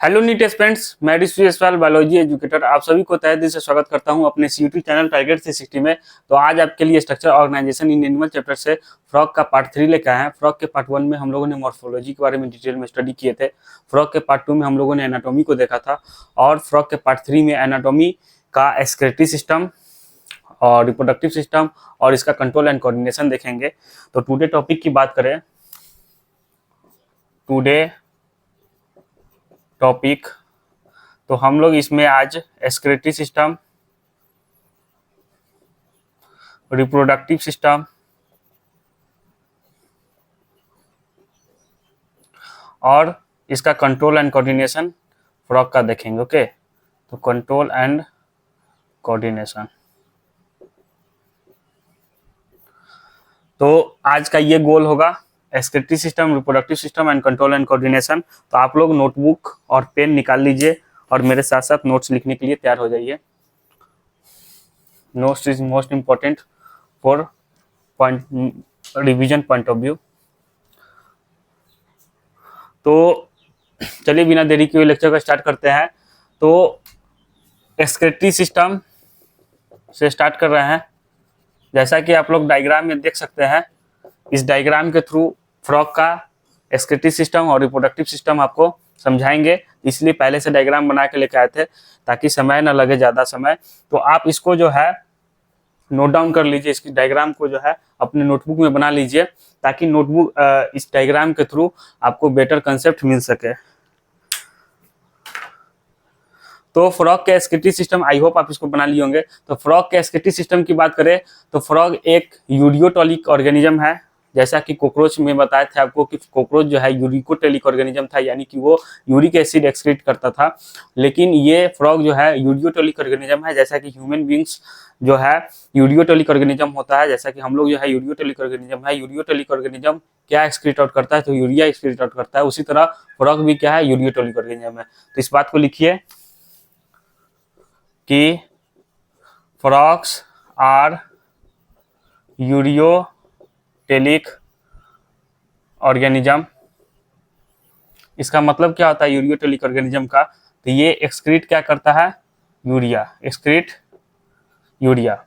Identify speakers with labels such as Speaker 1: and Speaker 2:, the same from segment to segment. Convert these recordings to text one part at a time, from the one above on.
Speaker 1: Hello NEET students, मैं ऋषि biology educator आप सभी को तहे दिल से स्वागत करता हूं अपने यूट्यूब चैनल टारगेट 360 में। तो आज आपके लिए structure organisation in animal chapter से फ्रॉग का पार्ट 3 लेकर आए हैं। फ्रॉग के पार्ट 1 में हम लोगों ने मॉर्फोलॉजी के बारे में डिटेल में स्टडी किए थे। फ्रॉग के पार्ट 2 में हम लोगों ने एनाटॉमी को देखा था और फ्रॉग के पार्ट 3 में एनाटॉमी का एक्सक्रीटरी सिस्टम और रिप्रोडक्टिव सिस्टम और इसका कंट्रोल एंड कोऑर्डिनेशन देखेंगे। तो टुडे टॉपिक की बात करें, टुडे टॉपिक तो हम लोग इसमें आज एक्सक्रीटरी सिस्टम, रिप्रोडक्टिव सिस्टम और इसका कंट्रोल एंड कोऑर्डिनेशन फ्रॉग का देखेंगे। ओके, तो कंट्रोल एंड कोऑर्डिनेशन, तो आज का ये गोल होगा excretory system, reproductive system and control and coordination. तो आप लोग नोटबुक और पेन निकाल लीजिए और मेरे साथ साथ नोट्स लिखने के लिए तैयार हो जाइए। Notes is most important for point revision point of view. तो चलिए बिना देरी के लेक्चर को स्टार्ट करते हैं। तो एक्सक्रीटरी सिस्टम से स्टार्ट कर रहे हैं। जैसा कि आप लोग डायग्राम में देख सकते हैं, इस डायग्राम के थ्रू फ्रॉग का एक्सक्रीटरी सिस्टम और रिप्रोडक्टिव सिस्टम आपको समझाएंगे, इसलिए पहले से डायग्राम बना के लेकर आए थे ताकि समय ना लगे ज़्यादा समय। तो आप इसको जो है नोट डाउन कर लीजिए, इसकी डायग्राम को जो है अपने नोटबुक में बना लीजिए ताकि नोटबुक इस डायग्राम के थ्रू आपको बेटर कंसेप्ट मिल सके। तो फ्रॉग के एक्सक्रीटरी सिस्टम, आई होप आप इसको बना लिए होंगे। तो फ्रॉग के एक्सक्रीटरी सिस्टम की बात करें तो फ्रॉग एक यूरियोटोलिक ऑर्गेनिज्म है। जैसा कि कॉकरोच में बताए थे आपको कि कॉकरोच जो है यूरिकोटेलिक ऑर्गेनिज्म था, यानी कि वो यूरिक एसिड एक्सक्रीट करता था। लेकिन ये फ्रॉग जो है यूरियोटोलिक ऑर्गेनिज्म है, जैसा कि ह्यूमन बींग्स जो है यूरियोटोलिक ऑर्गेनिज्म होता है। जैसा कि हम लोग जो है यूरियोटोलिक ऑर्गेनिज्म है, यूरियोटोलिक ऑर्गेनिज्म क्या एक्सक्रीट आउट करता है, तो यूरिया एक्सक्रीट आउट करता है। उसी तरह फ्रॉग भी क्या है, यूरियोटोलिक ऑर्गेनिज्म है। तो इस बात को लिखिए कि फ्रॉग्स आर यूरियोटेलिक ऑर्गेनिज्म। इसका मतलब क्या होता है यूरियोटेलिक ऑर्गेनिज्म का? तो ये एक्सक्रीट क्या करता है, urea, excrete urea.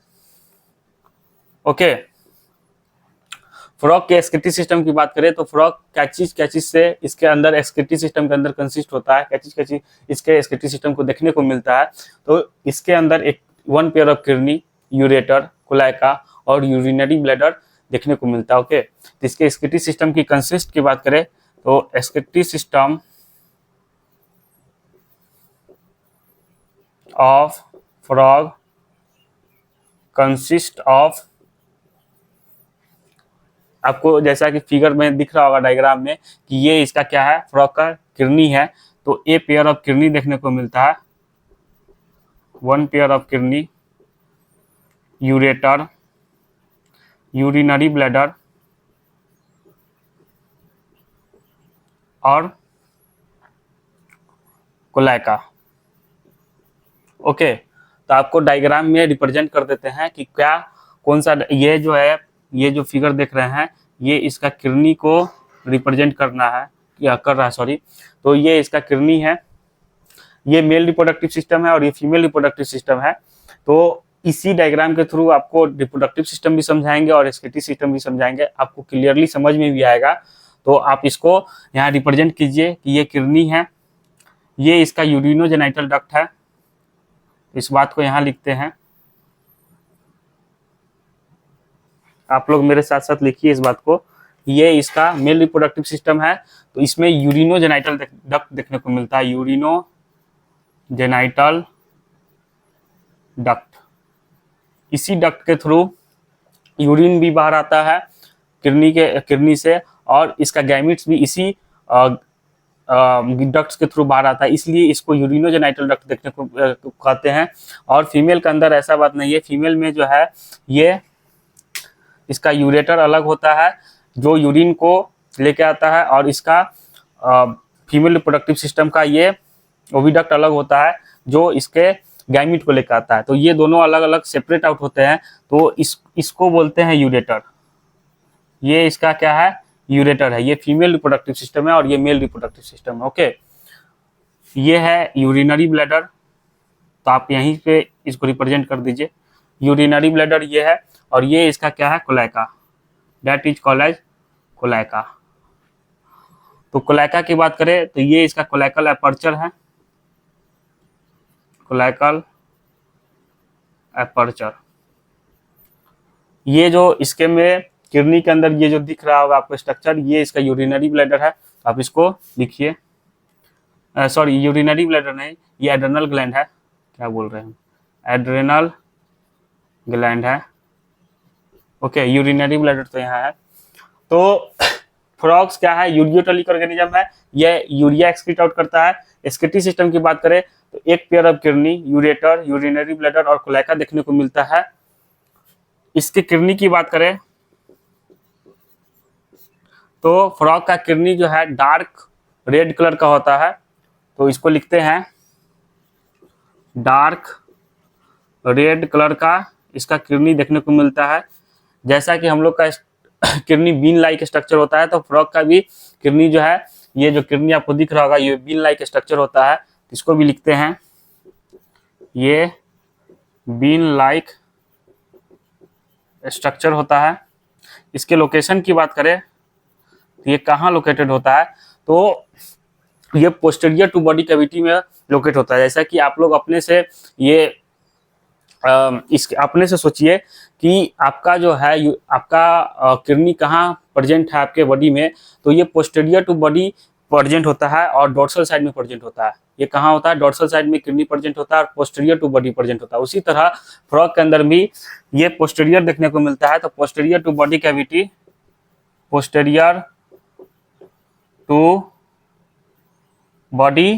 Speaker 1: Okay, frog के एक्सक्रीटरी सिस्टम की बात करें तो फ्रॉग क्या चीज से इसके अंदर एक्सक्रीटरी सिस्टम के अंदर कंसिस्ट होता है, क्या चीज इसके एक्सक्रीटरी सिस्टम को देखने को मिलता है। तो इसके अंदर एक one pair of kidney, ureter, कुलाइका और यूरिनरी ब्लैडर देखने को मिलता है। ओके, तो इसके एक्सक्रीटरी सिस्टम की कंसिस्ट की बात करें तो excretory system of frog consist of, आपको जैसा कि फिगर में दिख रहा होगा डायग्राम में कि ये इसका क्या है, फ्रॉग का किडनी है। तो ए पेयर ऑफ किडनी देखने को मिलता है, one pair of kidney, ureter, urinary bladder और कोलाइका। ओके, तो आपको डायग्राम में रिप्रेजेंट कर देते हैं कि क्या कौन सा, ये जो है, ये जो फिगर देख रहे हैं ये इसका किडनी को रिप्रेजेंट करना है या कर रहा है, सॉरी। तो ये इसका किडनी है, ये मेल रिप्रोडक्टिव सिस्टम है और ये फीमेल रिप्रोडक्टिव सिस्टम है। तो इसी डायग्राम के थ्रू आपको रिप्रोडक्टिव सिस्टम भी समझाएंगे और एक्सक्रीटरी सिस्टम भी समझाएंगे, आपको क्लियरली समझ में भी आएगा। तो आप इसको यहाँ रिप्रेजेंट कीजिए कि ये किडनी है, ये इसका यूरिनोजेनाइटल डक्ट है। इस बात को यहाँ लिखते हैं, आप लोग मेरे साथ साथ लिखिए इस बात को। ये इसका मेल रिप्रोडक्टिव सिस्टम है, तो इसमें यूरिनोजेनाइटल डक्ट देखने को मिलता है, यूरिनोजेनाइटल डक्ट। इसी डक्ट के थ्रू यूरिन भी बाहर आता है किडनी से, और इसका गैमिट्स भी इसी डक्ट्स के थ्रू बाहर आता है, इसलिए इसको यूरिनोजेनाइटल डक्ट देखने को कहते हैं। और फीमेल के अंदर ऐसा बात नहीं है, फीमेल में जो है ये इसका यूरेटर अलग होता है जो यूरिन को लेके आता है, और इसका फीमेल रिप्रोडक्टिव सिस्टम का ये ओविडक्ट अलग होता है जो इसके गैमिट को लेकर आता है। तो ये दोनों अलग अलग सेपरेट आउट होते हैं, तो इसको बोलते हैं यूरेटर। ये इसका क्या है, यूरेटर है। ये फीमेल रिप्रोडक्टिव सिस्टम है और ये मेल रिप्रोडक्टिव सिस्टम है। ओके, ये है यूरिनरी ब्लैडर, तो आप यहीं पे इसको रिप्रेजेंट कर दीजिए। यूरिनरी ब्लैडर ये है, और ये इसका क्या है, कोलैका, दैट इज कॉल्ड एज कोलैका। तो कोलैका की बात करें तो ये इसका कोलैकल एपर्चर है, कोलैकल एपर्चर। ये जो इसके में किडनी के अंदर ये जो दिख रहा होगा आपको स्ट्रक्चर, ये इसका यूरिनरी ब्लैडर है, तो आप इसको लिखिए। सॉरी, यूरिनरी ब्लैडर नहीं, ये एड्रेनल ग्लैंड है, क्या बोल रहे हैं, एड्रेनल ग्लैंड है। ओके, यूरिनरी ब्लैडर तो यहाँ है। तो फ्रॉग्स क्या है, यूरियोटोलिक ऑर्गेनिज्म है, ये यूरिया एक्सक्रीट आउट करता है। एक्सक्रीटरी सिस्टम की बात करें तो एक pair of kidney, ureter, urinary bladder और कोलैका देखने को मिलता है। इसके किडनी की बात करें तो फ्रॉग का किडनी जो है डार्क रेड कलर का होता है, तो इसको लिखते हैं डार्क रेड कलर का इसका किडनी देखने को मिलता है। जैसा कि हम लोग का किडनी बीन लाइक स्ट्रक्चर होता है, तो फ्रॉग का भी किडनी जो है, ये जो किडनी आपको दिख रहा होगा, ये बीन लाइक स्ट्रक्चर होता है, इसको भी लिखते हैं ये बीन लाइक स्ट्रक्चर होता है। इसके लोकेशन की बात करें तो ये कहाँ लोकेटेड होता है, तो ये पोस्टीरियर टू बॉडी कैविटी में लोकेट होता है। जैसा कि आप लोग अपने से ये इस अपने से सोचिए कि आपका जो है आपका किडनी कहाँ प्रेजेंट है आपके बॉडी में, तो ये पोस्टीरियर टू बॉडी प्रेजेंट होता है और डोर्सल साइड में प्रेजेंट होता है। ये कहाँ होता है, डोर्सल साइड में किडनी प्रेजेंट होता है और पोस्टीरियर टू बॉडी प्रेजेंट होता है। उसी तरह फ्रॉग के अंदर भी ये पोस्टीरियर देखने को मिलता है, तो posterior to body cavity, posterior to body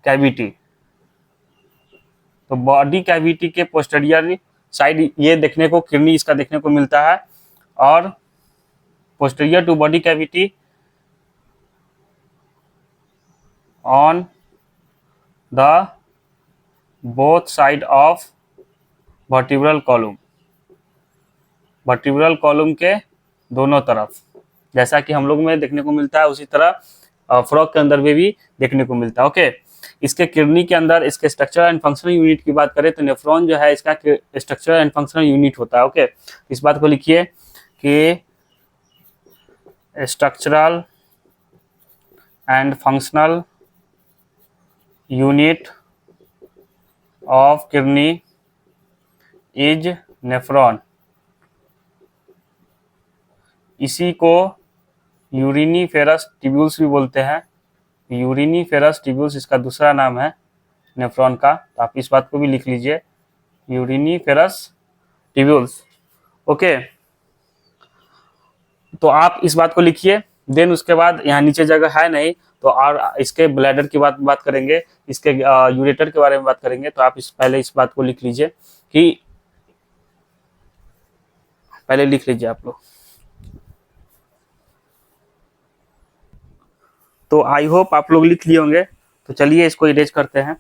Speaker 1: cavity, तो बॉडी कैविटी के पोस्टीरियर साइड ये देखने को किडनी इसका देखने को मिलता है, और posterior to body cavity on the both side of vertebral column, vertebral column के दोनों तरफ, जैसा कि हम लोग में देखने को मिलता है उसी तरह फ्रॉग के अंदर में भी देखने को मिलता है। ओके, इसके किडनी के अंदर इसके स्ट्रक्चरल एंड फंक्शनल यूनिट की बात करें तो नेफ्रॉन जो है इसका स्ट्रक्चरल एंड फंक्शनल यूनिट होता है। ओके, इस बात को लिखिए कि structural and functional unit of kidney is nephron. इसी को यूरिनीफेरस ट्यूब्यूल्स भी बोलते हैं। यूरिनीफेरस ट्यूब्यूल्स इसका दूसरा नाम है नेफ्रॉन का, तो आप इस बात को भी लिख लीजिए, यूरिनीफेरस ट्यूब्यूल्स। ओके, तो आप इस बात को लिखिए। देन उसके बाद यहाँ नीचे जगह है नहीं, तो और इसके ब्लैडर की बात करेंगे, इसके यूरेटर के बारे में बात करेंगे, तो आप पहले इस बात को लिख लीजिए कि पहले लिख लीजिए आप लोग। तो आई होप आप लोग लिख लिए होंगे। तो चलिए इसको इरेज करते हैं।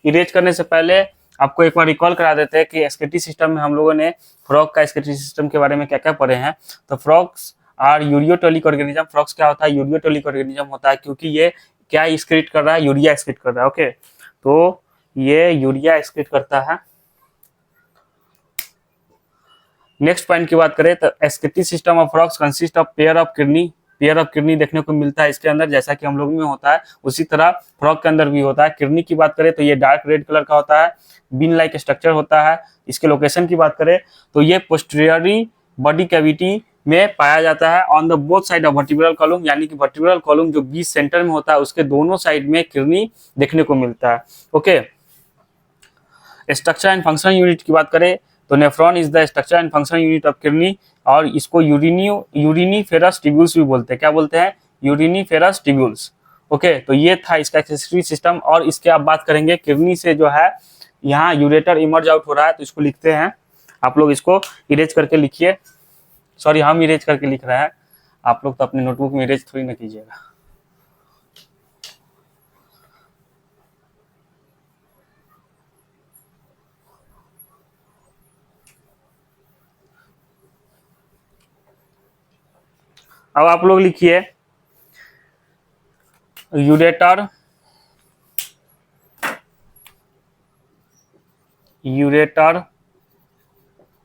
Speaker 1: इरेज करने से पहले आपको एक बार रिकॉल करा देते हैं कि एक्सक्रीटरी सिस्टम में हम लोगों ने फ्रॉग का एक्सक्रीटरी सिस्टम के बारे में क्या क्या पढ़े हैं। तो फ्रॉग्स आर यूरियोटोलिक ऑर्गेनिज्म। फ्रॉग्स क्या होता है, यूरियोटोलिक ऑर्गेनिज्म होता है, क्योंकि ये क्या एक्सक्रीट कर रहा है, यूरिया एक्सक्रीट कर रहा है। ओके, तो ये यूरिया एक्सक्रीट करता है। नेक्स्ट पॉइंट की बात करें तो excretory system of frogs consist of pair of kidney. Pair of kidney देखने को मिलता है इसके अंदर, जैसा कि हम लोग में होता है उसी तरह फ्रॉग के अंदर भी होता है। किडनी की बात करें तो ये डार्क रेड कलर का होता है, बीन लाइक स्ट्रक्चर होता है। इसके लोकेशन की बात करें तो ये पोस्टीरियरी बॉडी कैविटी में पाया जाता है on the both side of vertebral column, यानी कि वर्टिब्रल कॉलम जो बीच सेंटर में होता है उसके दोनों साइड में किडनी देखने को मिलता है। Okay, structure and function unit की बात करें तो nephron is the structure and function unit of kidney, और इसको यूरिनीफेरस ट्यूब्यूल्स भी बोलते हैं। क्या बोलते हैं, यूरिनीफेरस ट्यूब्यूल्स। ओके, तो ये था इसका एक्सेसरी सिस्टम। और इसके आप बात करेंगे किडनी से जो है यहाँ यूरेटर इमर्ज आउट हो रहा है, तो इसको लिखते हैं, आप लोग इसको इरेज करके लिखिए। सॉरी, हम इरेज करके लिख रहे हैं, आप लोग तो अपने नोटबुक में इरेज थोड़ी ना कीजिएगा। अब आप लोग लिखिए ureter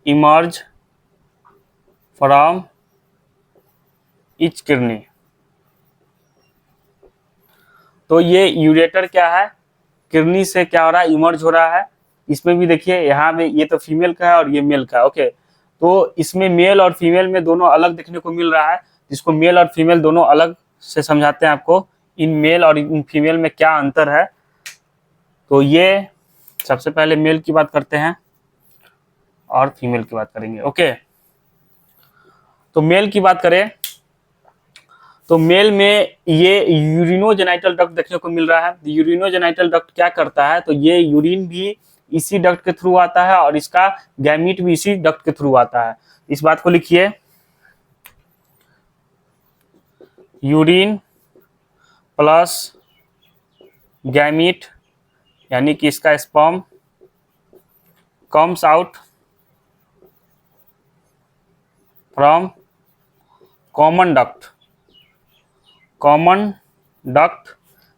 Speaker 1: emerge from each kidney. तो ये यूरेटर क्या है, किडनी से क्या हो रहा है, इमर्ज हो रहा है। इसमें भी देखिए यहाँ में ये तो फीमेल का है और ये मेल का है। ओके, तो इसमें मेल और फीमेल में दोनों अलग देखने को मिल रहा है, जिसको मेल और फीमेल दोनों अलग से समझाते हैं आपको। इन मेल और इन फीमेल में क्या अंतर है, तो ये सबसे पहले मेल की बात करते हैं और फीमेल की बात करेंगे। ओके, तो मेल की बात करें तो मेल में ये यूरिनोजेनाइटल डक्ट देखने को मिल रहा है। यूरिनोजेनाइटल डक्ट क्या करता है, तो ये यूरिन भी इसी डक्ट के थ्रू आता है और इसका गैमीट भी इसी डक्ट के थ्रू आता है। इस बात को लिखिए, यूरिन प्लस गैमीट यानी कि इसका sperm comes out from common duct,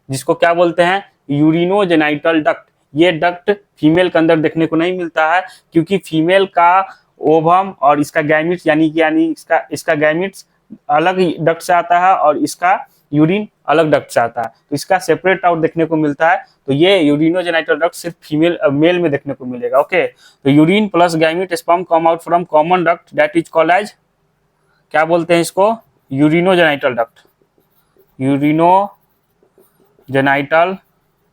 Speaker 1: जिसको क्या बोलते हैं, यूरिनोजेनाइटल डक्ट। ये डक्ट फीमेल के अंदर देखने को नहीं मिलता है, क्योंकि फीमेल का ओवम और इसका गैमिट्स यानी इसका गैमिट्स अलग डक्ट से आता है और इसका यूरिन अलग डक्ट से आता है, तो इसका सेपरेट आउट देखने को मिलता है। तो ये यूरिनोजेनाइटल डक्ट सिर्फ मेल में देखने को मिलेगा। ओके, तो urine plus gamete sperm come out from common duct, that is called as, क्या बोलते हैं इसको, यूरिनोजेनाइटल डक्ट। Urinogenital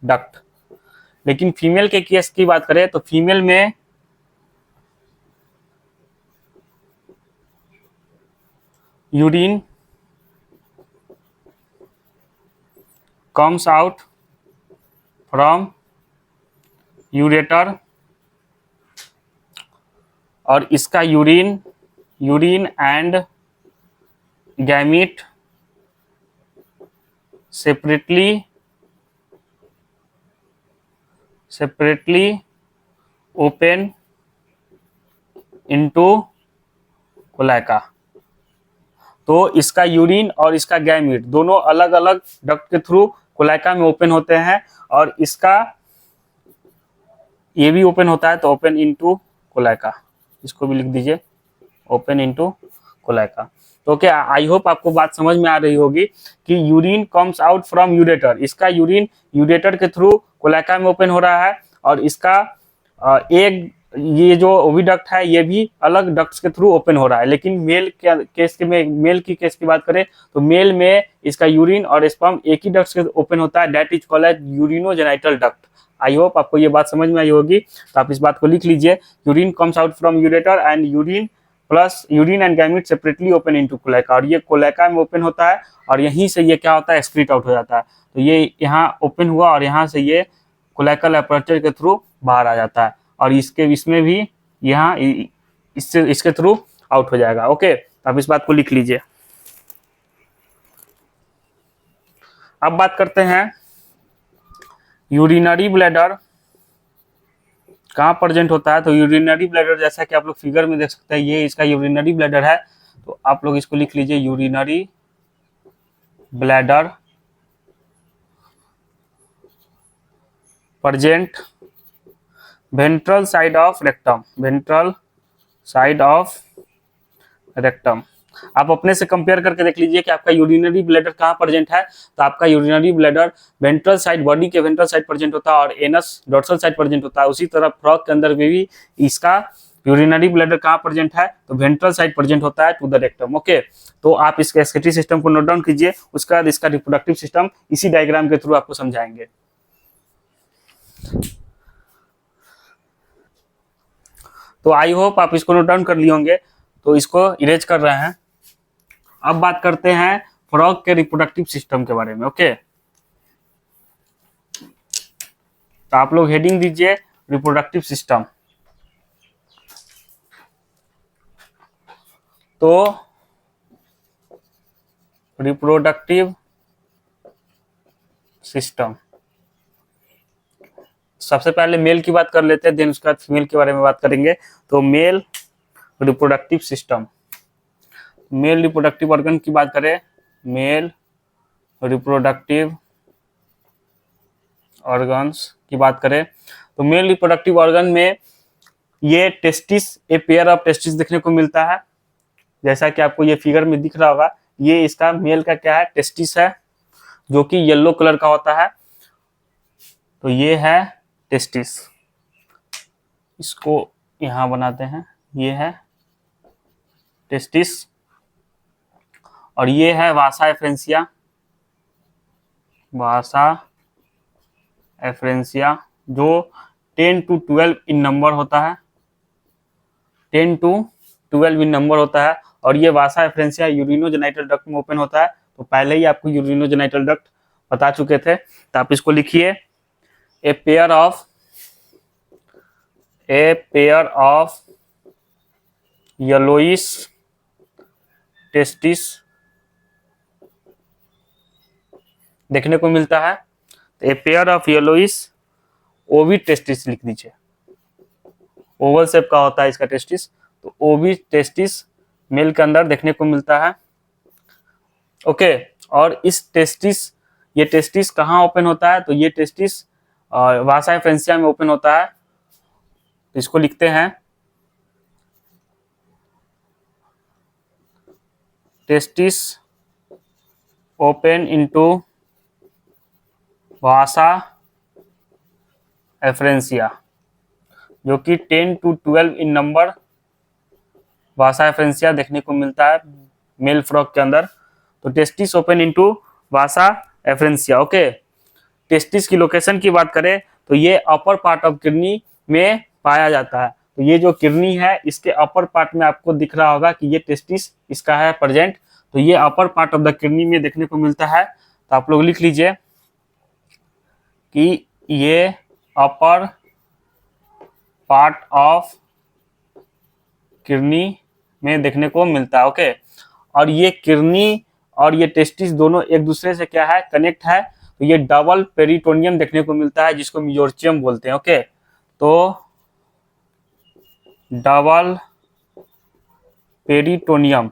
Speaker 1: duct. लेकिन फीमेल के केस की बात करें तो फीमेल में urine comes out from ureter और इसका urine and gamete separately open into cloaca. तो इसका यूरिन और इसका गैमीट दोनों अलग अलग डक्ट के थ्रू कोलाइका में ओपन होते हैं और इसका ये भी ओपन होता है, तो ओपन इनटू कोलाइका, इसको भी लिख दीजिए, ओपन इनटू कोलाइका। तो क्या, आई होप आपको बात समझ में आ रही होगी कि urine comes out from ureter, इसका यूरिन यूरेटर के थ्रू कोलाइका में ओपन हो रहा है और इसका एक ये जो ओविडक्ट है ये भी अलग डक्ट्स के थ्रू ओपन हो रहा है। लेकिन मेल की केस की बात करें तो मेल में इसका यूरिन और स्पर्म एक ही डक्ट से ओपन होता है, that is called as urinogenital duct. I hope आपको ये बात समझ में आई होगी, तो आप इस बात को लिख लीजिए, urine comes out from ureter and urine and gamete separately open into cloaca, और ये कोलाइका में ओपन होता है और यहीं से ये क्या होता है, एक्सक्रीट आउट हो जाता है। तो ये यहाँ ओपन हुआ और यहाँ से ये कोलाइकल अपर्चर के थ्रू बाहर आ जाता है और इसमें भी यहाँ इसके थ्रू आउट हो जाएगा। ओके, आप इस बात को लिख लीजिए। अब बात करते हैं यूरिनरी ब्लैडर कहाँ प्रेजेंट होता है। तो यूरिनरी ब्लैडर जैसा कि आप लोग फिगर में देख सकते हैं, ये इसका यूरिनरी ब्लैडर है, तो आप लोग इसको लिख लीजिए, urinary bladder present ventral side of rectum. आप अपने से कंपेयर करके देख लीजिए कि आपका यूरिनरी ब्लैडर कहाँ प्रेजेंट है। तो आपका urinary bladder ventral side, body के वेंट्रल साइड प्रेजेंट होता है और एनस डॉर्सल साइड प्रेजेंट होता है। उसी तरह फ्रॉग के अंदर में भी इसका यूरिनरी ब्लैडर कहाँ प्रेजेंट है, तो वेंट्रल साइड प्रेजेंट होता है टू द रेक्टम। ओके, तो आप इसके एक्सक्रीटरी सिस्टम को नोट डाउन कीजिए, उसके बाद इसका रिप्रोडक्टिव सिस्टम इसी डायग्राम के थ्रू आपको समझाएंगे। तो आई होप आप इसको नोट डाउन कर लिए होंगे, तो इसको इरेज कर रहे हैं। अब बात करते हैं फ्रॉग के रिप्रोडक्टिव सिस्टम के बारे में। ओके, तो आप लोग हेडिंग दीजिए रिप्रोडक्टिव सिस्टम। तो रिप्रोडक्टिव सिस्टम, सबसे पहले मेल की बात कर लेते हैं, देन उसके बाद फीमेल के बारे में बात करेंगे। तो male reproductive system, male reproductive organ की बात करें, मेल रिप्रोडक्टिव ऑर्गन्स की बात करें तो मेल रिप्रोडक्टिव ऑर्गन में ये testis, a pair of testis देखने को मिलता है। जैसा कि आपको ये फिगर में दिख रहा होगा, ये इसका मेल का क्या है, टेस्टिस है, जो कि येलो कलर का होता है। तो ये है टेस्टिस, इसको यहां बनाते हैं, ये है टेस्टिस। और ये है वासा एफ्रेंसिया, वासा एफ्रेंसिया, जो 10 to 12 इन नंबर होता है, 10 to 12 इन नंबर होता है। और ये वासा एफ्रेंसिया यूरिनोजेनाइटल डक्ट में ओपन होता है। तो पहले ही आपको यूरिनोजेनाइटल डक्ट बता चुके थे, तो आप इसको लिखिए, a pair of yellowish testis देखने को मिलता है। तो ए पेयर ऑफ येलोइश ओवी टेस्टिस लिख दीजिए, ओवल शेप का होता है इसका टेस्टिस। तो ओवी टेस्टिस मेल के अंदर देखने को मिलता है। ओके, और इस टेस्टिस, ये टेस्टिस कहाँ ओपन होता है, तो ये टेस्टिस वासा एफ्रेंसिया में ओपन होता है। तो इसको लिखते हैं, टेस्टिस ओपन इनटू वासा एफ्रेंसिया, जो कि 10 to 12 इन नंबर वासा एफ्रेंसिया देखने को मिलता है मेल फ्रॉग के अंदर। तो टेस्टिस ओपन इनटू वासा एफ्रेंसिया। ओके, टेस्टिस की लोकेशन की बात करें तो ये अपर पार्ट ऑफ किडनी में पाया जाता है। तो ये जो किडनी है, इसके अपर पार्ट में आपको दिख रहा होगा कि ये टेस्टिस इसका है प्रेजेंट। तो ये upper part of the kidney में देखने को मिलता है। तो आप लोग लिख लीजिए कि ये अपर पार्ट ऑफ किडनी में देखने को मिलता है। ओके, और ये किडनी और ये टेस्टिस दोनों एक दूसरे से क्या है, कनेक्ट है। तो ये डबल पेरिटोनियम देखने को मिलता है, जिसको मेजोर्चियम बोलते हैं। ओके, तो डबल पेरिटोनियम,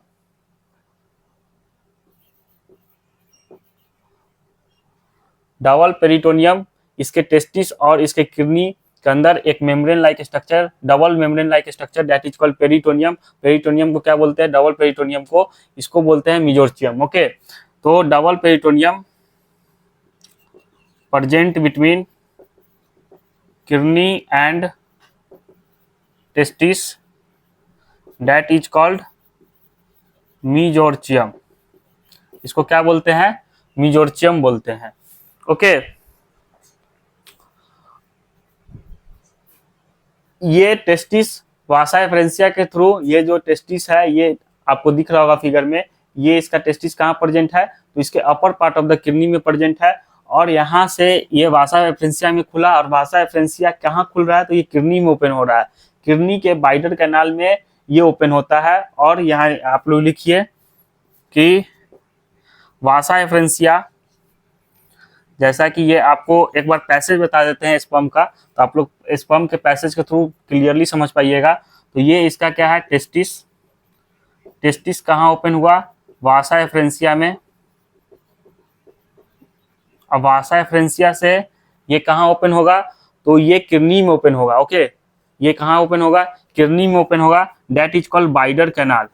Speaker 1: डबल पेरिटोनियम इसके टेस्टिस और इसके किडनी के अंदर एक membrane like structure, double membrane like structure, that is called peritoneum. Peritoneum को क्या बोलते हैं, डबल पेरिटोनियम को, इसको बोलते हैं मेजोर्चियम। ओके, तो double peritoneum present between kidney and testis, that is called mesorchium. इसको क्या बोलते हैं, मेजोर्चियम बोलते हैं। ओके, ये टेस्टिस वासा एफ्रेंसिया के थ्रू, ये जो टेस्टिस है, ये आपको दिख रहा होगा फिगर में, ये इसका टेस्टिस कहाँ प्रेजेंट है, तो इसके upper part of the kidney में प्रेजेंट है। और यहाँ से ये वासा एफ्रेंसिया में खुला, और वासा एफ्रेंसिया कहाँ खुल रहा है, तो ये किडनी में ओपन हो रहा है, किडनी के बाइडर कैनाल में ये ओपन होता है। और यहाँ आप लोग लिखिए कि वासा एफ्रेंसिया, जैसा कि ये आपको एक बार पैसेज बता देते हैं स्पर्म का, तो आप लोग स्पर्म के पैसेज के थ्रू क्लियरली समझ पाइएगा। तो ये इसका क्या है, टेस्टिस, टेस्टिस कहाँ ओपन हुआ, वासा एफ्रेंसिया में। अब वासा एफ्रेंसिया से ये कहाँ ओपन होगा, तो ये किडनी में ओपन होगा। ओके, ये कहाँ ओपन होगा, किडनी में ओपन होगा, that is called Bidder canal.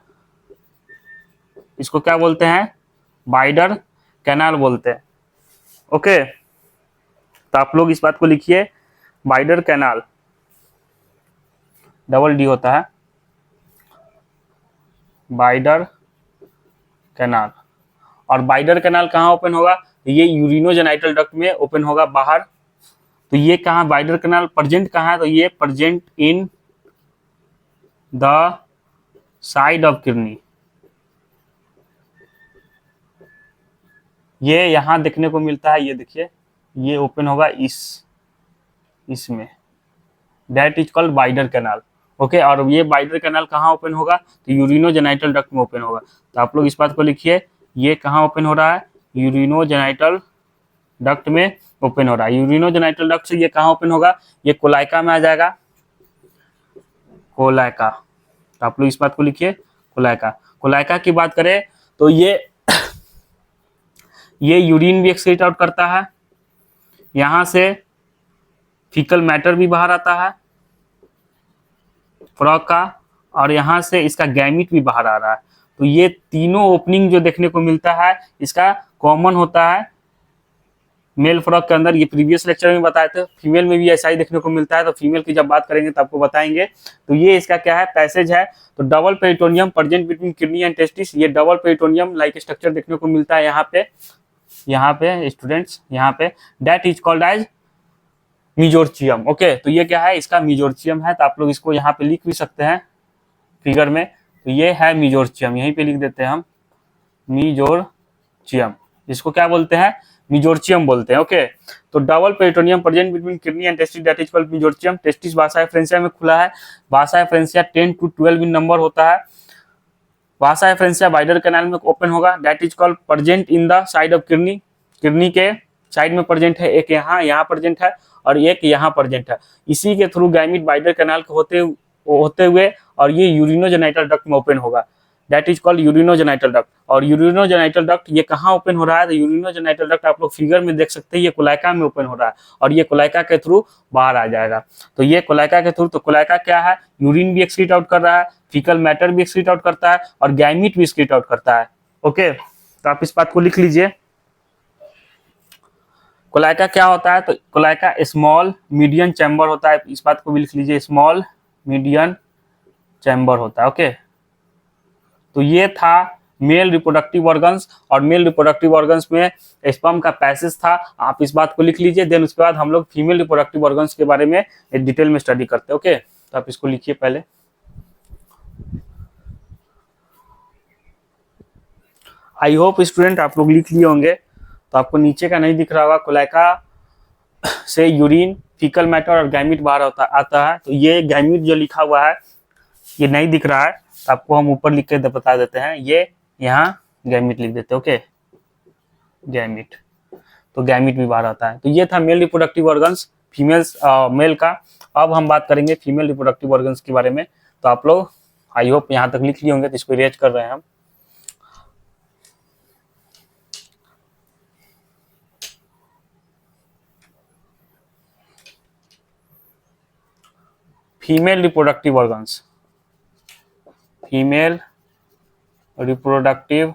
Speaker 1: इसको क्या बोलते हैं, बाइडर कैनाल बोलते हैं। ओके, तो आप लोग इस बात को लिखिए, बाइडर कैनाल, डबल डी होता है, बाइडर कैनाल। और बाइडर कैनाल कहाँ ओपन होगा, ये यूरिनोजेनाइटल डक्ट में ओपन होगा बाहर। तो ये कहाँ, बाइडर कैनाल प्रेजेंट कहाँ है, तो ये present in the side of kidney. ये यहाँ देखने को मिलता है, ये देखिए, ये ओपन होगा इसमें, that is called Bidder canal. Okay, और ये बाइडर कैनाल कहाँ ओपन होगा, तो यूरिनोजेनाइटल डक्ट में ओपन होगा। तो आप लोग इस बात को लिखिए, ये कहाँ ओपन हो रहा है, यूरिनोजेनाइटल डक्ट में ओपन हो रहा है। यूरिनोजेनाइटल डक्ट से ये कहाँ ओपन होगा, ये कोलाइका में आ जाएगा, कोलाइका। तो आप लोग इस बात को लिखिए, कोलाइका। कोलाइका की बात करें तो ये यूरिन भी एक्सक्रीट आउट करता है, यहाँ से फीकल मैटर भी बाहर आता है फ्रॉग का, और यहाँ से इसका गैमिट भी बाहर आ रहा है। तो ये तीनों ओपनिंग जो देखने को मिलता है इसका कॉमन होता है मेल फ्रॉग के अंदर। ये प्रीवियस लेक्चर में बताए थे, फीमेल में भी ऐसा ही देखने को मिलता है। तो फीमेल की जब बात करेंगे तो आपको बताएंगे। तो ये इसका क्या है, पैसेज है। तो double peritoneum present between kidney and testis, ये डबल पेरिटोनियम लाइक स्ट्रक्चर देखने को मिलता है यहाँ पे स्टूडेंट्स, यहाँ पे that is called as mesorchium. Okay, तो ये क्या है, इसका मीजोर्चियम है। तो आप लोग इसको यहाँ पे लिख भी सकते हैं फिगर में। तो ये है मीजोर्चियम, यहीं पे लिख देते हैं हम मीजोर्चियम। इसको क्या बोलते हैं, मीजोर्चियम बोलते हैं। ओके, तो double peritoneum present between kidney and testis that is called mesorchium. Testis vasa efferentia में खुला है। वासा एफरेंसिया 10 to 12 इन नंबर होता है। वासा एफरेंसिया वाइडर कैनाल में ओपन होगा, that is called present in the side of kidney. Kidney के side में present है, एक यहाँ प्रेजेंट है और एक यहाँ प्रेजेंट है। इसी के थ्रू गैमिट वाइडर कैनाल के होते हुए और ये यूरिनोजेनाइटल डक्ट में ओपन होगा, that is called urinogenital duct. और यूरिनोजेनाइटल डक्ट ये कहाँ ओपन हो रहा है, तो यूरिनोजेनाइटल डक्ट आप लोग फिगर में देख सकते हैं, ये कोलाइका में ओपन हो रहा है और ये कोलाइका के थ्रू बाहर आ जाएगा। तो ये कोलाइका के थ्रू, तो कोलाइका क्या है, यूरिन भी एक्सक्रीट आउट कर रहा है, फीकल मैटर भी एक्सक्रीट आउट करता है और गैमिट भी एक्सक्रीट आउट करता है। ओके, तो आप इस बात को लिख लीजिए। कोलाइका क्या होता है, तो कोलाइका स्मॉल मीडियन चैम्बर होता है, इस बात को भी लिख लीजिए, स्मॉल मीडियन चैम्बर होता है। ओके, तो ये था मेल रिप्रोडक्टिव ऑर्गन्स, और मेल रिप्रोडक्टिव ऑर्गन्स में स्पर्म का पैसेज था, आप इस बात को लिख लीजिए। देन उसके बाद हम लोग फीमेल रिप्रोडक्टिव ऑर्गन्स के बारे में डिटेल में स्टडी करते हैं। ओके, तो आप इसको लिखिए पहले। आई होप स्टूडेंट आप लोग लिख लिए होंगे। तो आपको नीचे का नहीं दिख रहा होगा, कोलाइका से यूरिन, फीकल मैटर और गैमिट बाहर आता है। तो ये गैमिट जो लिखा हुआ है ये नहीं दिख रहा है, तो आपको हम ऊपर लिख के बता देते हैं, ये यहाँ गैमिट लिख देते हैं। ओके, गैमिट, तो गैमिट भी बाहर आता है। तो ये था मेल रिप्रोडक्टिव ऑर्गन्स मेल का। अब हम बात करेंगे फीमेल रिप्रोडक्टिव ऑर्गन्स के बारे में। तो आप लोग आई होप यहाँ तक लिख लिए होंगे, तो इसको इरेज कर रहे हैं हम। Female reproductive organs, female reproductive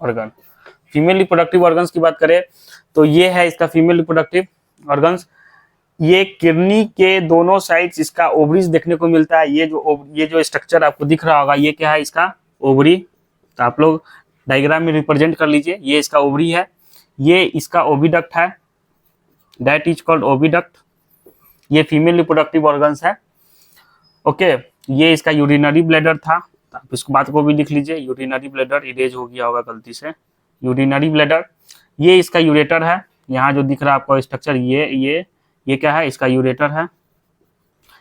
Speaker 1: organ, female reproductive organs की बात करें तो ये है इसका फीमेल रिप्रोडक्टिव ऑर्गन्स। ये किडनी के दोनों साइड्स इसका ओवरीज देखने को मिलता है। ये जो स्ट्रक्चर आपको दिख रहा होगा ये क्या है, इसका ओवरी। तो आप लोग डायग्राम में रिप्रेजेंट कर लीजिए, ये इसका ओवरी है, ये इसका ओविडक्ट है, दैट इज कॉल्ड ओविडक्ट। ये फीमेल रिप्रोडक्टिव ऑर्गन्स है। ओके, ये इसका यूरिनरी ब्लैडर था, तो आप इसको बात को भी लिख लीजिए, यूरिनरी ब्लैडर, इरेज हो गया होगा गलती से, यूरिनरी ब्लैडर। ये इसका यूरेटर है, यहाँ जो दिख रहा है आपको स्ट्रक्चर, ये क्या है, इसका यूरेटर है।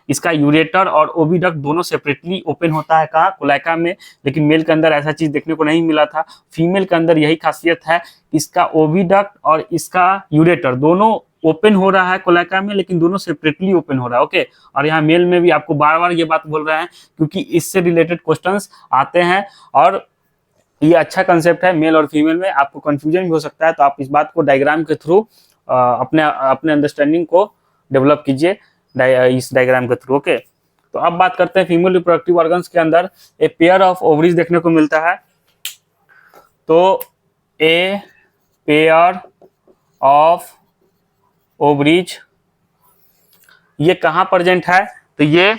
Speaker 1: इसका यूरेटर और ओविडक्ट दोनों सेपरेटली ओपन होता है, कहाँ, कोलाइका में। लेकिन मेल के अंदर ऐसा चीज देखने को नहीं मिला था। फीमेल के अंदर यही खासियत है, इसका ओविडक्ट और इसका यूरेटर दोनों ओपन हो रहा है कोलाइका में, लेकिन दोनों सेपरेटली ओपन हो रहा है। ओके, और यहाँ मेल में भी आपको बार बार ये बात बोल रहे हैं क्योंकि इससे रिलेटेड क्वेश्चंस आते हैं और ये अच्छा कंसेप्ट है। मेल और फीमेल में आपको कंफ्यूजन भी हो सकता है, तो आप इस बात को डायग्राम के थ्रू अपने अंडरस्टैंडिंग को डेवलप कीजिए इस डायग्राम के थ्रू। ओके, तो अब बात करते हैं फीमेल रिप्रोडक्टिव ऑर्गन्स के अंदर ए पेयर ऑफ ओवरीज देखने को मिलता है। तो ए पेयर ऑफ ओवरीज ये कहाँ प्रेजेंट है, तो ये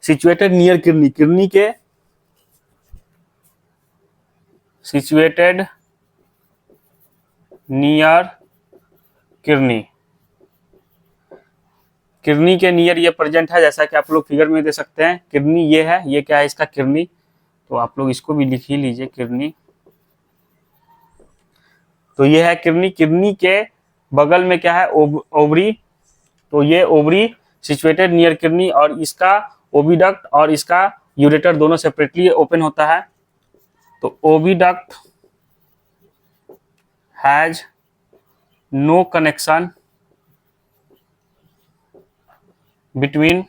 Speaker 1: सिचुएटेड नियर किडनी, किडनी के सिचुएटेड नियर किडनी, किडनी के नियर ये प्रेजेंट है, जैसा कि आप लोग फिगर में दे सकते हैं। किडनी ये है, ये क्या है, इसका किडनी। तो आप लोग इसको भी लिख ही लीजिए, किडनी। तो ये है किडनी, किडनी के बगल में क्या है, ओवरी। तो ये ओवरी सिचुएटेड नियर किडनी, और इसका ओविडक्ट और इसका यूरेटर दोनों सेपरेटली ओपन होता है। तो oviduct has no connection between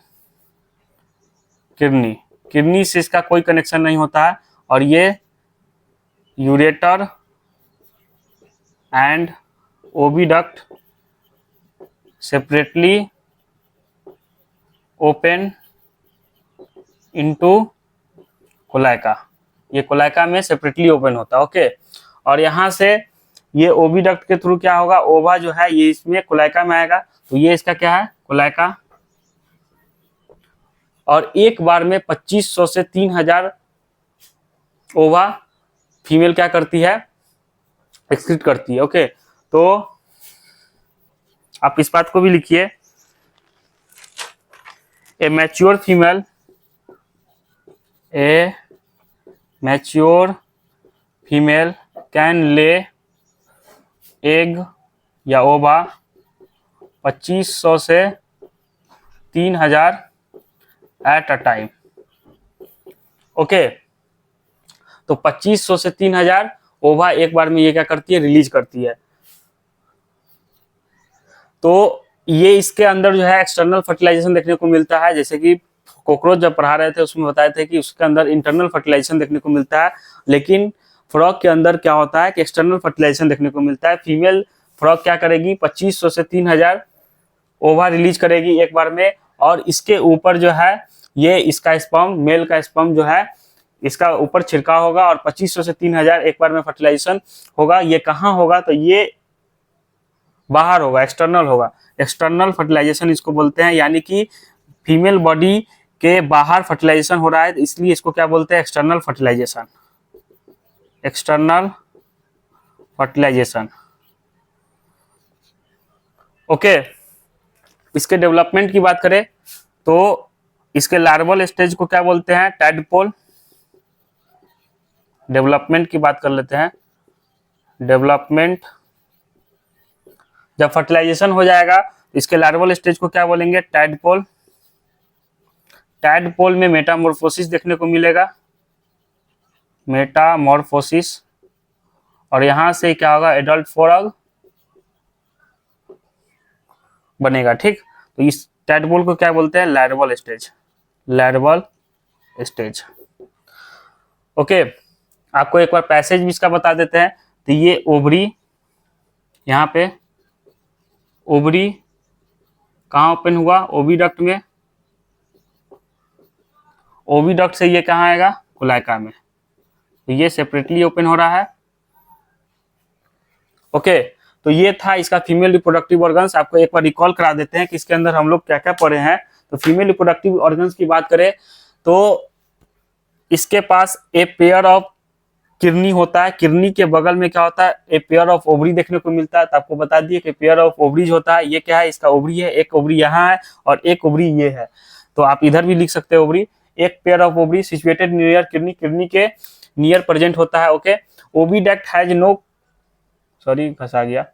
Speaker 1: kidney, kidney से इसका कोई कनेक्शन नहीं होता है। और ये ureter and oviduct separately open into cloaca, ये कोलाइका में सेपरेटली ओपन होता है। ओके, और यहाँ से ये ओविडक्ट के थ्रू क्या होगा, ओवा जो है ये इसमें कोलाइका में आएगा, तो ये इसका क्या है कोलाइका, और एक बार में 2500 से 3000 ओवा फीमेल क्या करती है, एक्सक्रीट करती है। ओके, तो आप इस बात को भी लिखिए, ए mature female, A mature female can ले एग या ओवा 2500 से 3000 एट अ टाइम। ओके, तो 2500 से 3000 ओवा एक बार में ये क्या करती है, रिलीज करती है। तो ये इसके अंदर जो है एक्सटर्नल फर्टिलाइजेशन देखने को मिलता है, जैसे कि कॉकरोच जब पढ़ा रहे थे उसमें बताए थे कि उसके अंदर इंटरनल फर्टिलाइजेशन देखने को मिलता है, लेकिन फ्रॉग के अंदर क्या होता है कि एक्सटर्नल फर्टिलाइजेशन देखने को मिलता है। फीमेल फ्रॉग क्या करेगी, 2500 से 3000 ओवा रिलीज करेगी एक बार में, और इसके ऊपर जो है ये इसका स्पर्म, मेल का स्पर्म जो है इसका ऊपर छिड़काव होगा, और 2500 से 3000 एक बार में फर्टिलाइजेशन होगा। ये कहाँ होगा, तो ये बाहर होगा, एक्सटर्नल होगा, एक्सटर्नल फर्टिलाइजेशन इसको बोलते हैं, यानी कि फीमेल बॉडी के बाहर फर्टिलाइजेशन हो रहा है, इसलिए इसको क्या बोलते हैं, external fertilisation, external fertilisation. Okay, इसके डेवलपमेंट की बात करें तो इसके लार्वल स्टेज को क्या बोलते हैं, टैडपोल। डेवलपमेंट की बात कर लेते हैं, डेवलपमेंट, जब फर्टिलाइजेशन हो जाएगा इसके लार्वल स्टेज को क्या बोलेंगे, टैडपोल। टैडपोल में मेटामॉर्फोसिस देखने को मिलेगा, मेटामॉर्फोसिस, और यहां से क्या होगा, एडल्ट फ्रॉग बनेगा। ठीक, तो इस टैडपोल को क्या बोलते हैं, larval stage, larval stage. Okay, आपको एक बार पैसेज भी इसका बता देते हैं। तो ये ओवरी, यहाँ पे ओवरी कहाँ ओपन हुआ, ओविडक्ट में, ओविडक्ट से ये कहाँ आएगा, कोलाइका में, तो ये सेपरेटली ओपन हो रहा है। ओके, तो ये था इसका फीमेल रिप्रोडक्टिव ऑर्गन्स। आपको एक बार रिकॉल करा देते हैं कि इसके अंदर हम लोग क्या क्या पढ़े हैं। तो फीमेल रिप्रोडक्टिव ऑर्गन्स की बात करें तो इसके पास ए पेयर ऑफ किडनी होता है, किडनी के बगल में क्या होता है, ए पेयर ऑफ ओवरी देखने को मिलता है। तो आपको बता दिए कि पेयर ऑफ ओवरीज होता है, ये क्या है, इसका ओवरी है, एक ओवरी यहाँ है और एक ओवरी ये है, तो आप इधर भी लिख सकते हैं ओवरी। एक pair of ovary situated near kidney, kidney के नियर प्रेजेंट होता है। Okay, oviduct has no, sorry फंसा गया,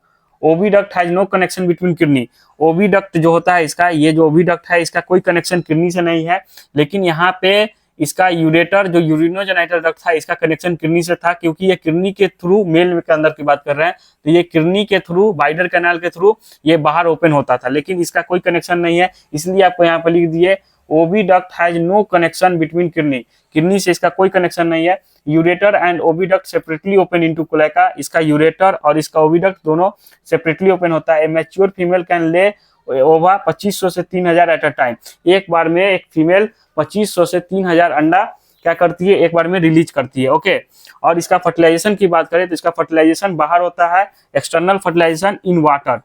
Speaker 1: oviduct has no connection between kidney. Oviduct जो होता है इसका, ये जो ओविडक्ट है इसका कोई कनेक्शन किडनी से नहीं है, लेकिन यहाँ पे इसका यूरेटर जो यूरिनोजेनाइटल डक्ट था इसका कनेक्शन किडनी से था, क्योंकि ये किडनी के थ्रू, मेल के अंदर की बात कर रहे हैं, तो ये किडनी के थ्रू, बाइडर कैनाल के थ्रू ये बाहर ओपन होता था, लेकिन इसका कोई कनेक्शन नहीं है, इसलिए आपको यहाँ पे लिख दिए oviduct has no connection between kidney, kidney से इसका कोई कनेक्शन नहीं है। Ureter and oviduct separately open into cloaca, इसका यूरेटर और इसका ओविडक्ट दोनों सेपरेटली ओपन होता है। मैच्योर फीमेल कैन ले ओवा 2500 से 3000 एट अ टाइम, एक बार में एक फीमेल 2500 से 3000 अंडा क्या करती है, एक बार में रिलीज करती है। ओके, और इसका फर्टिलाइजेशन की बात करें तो इसका फर्टिलाइजेशन बाहर होता है, एक्सटर्नल फर्टिलाइजेशन इन वाटर,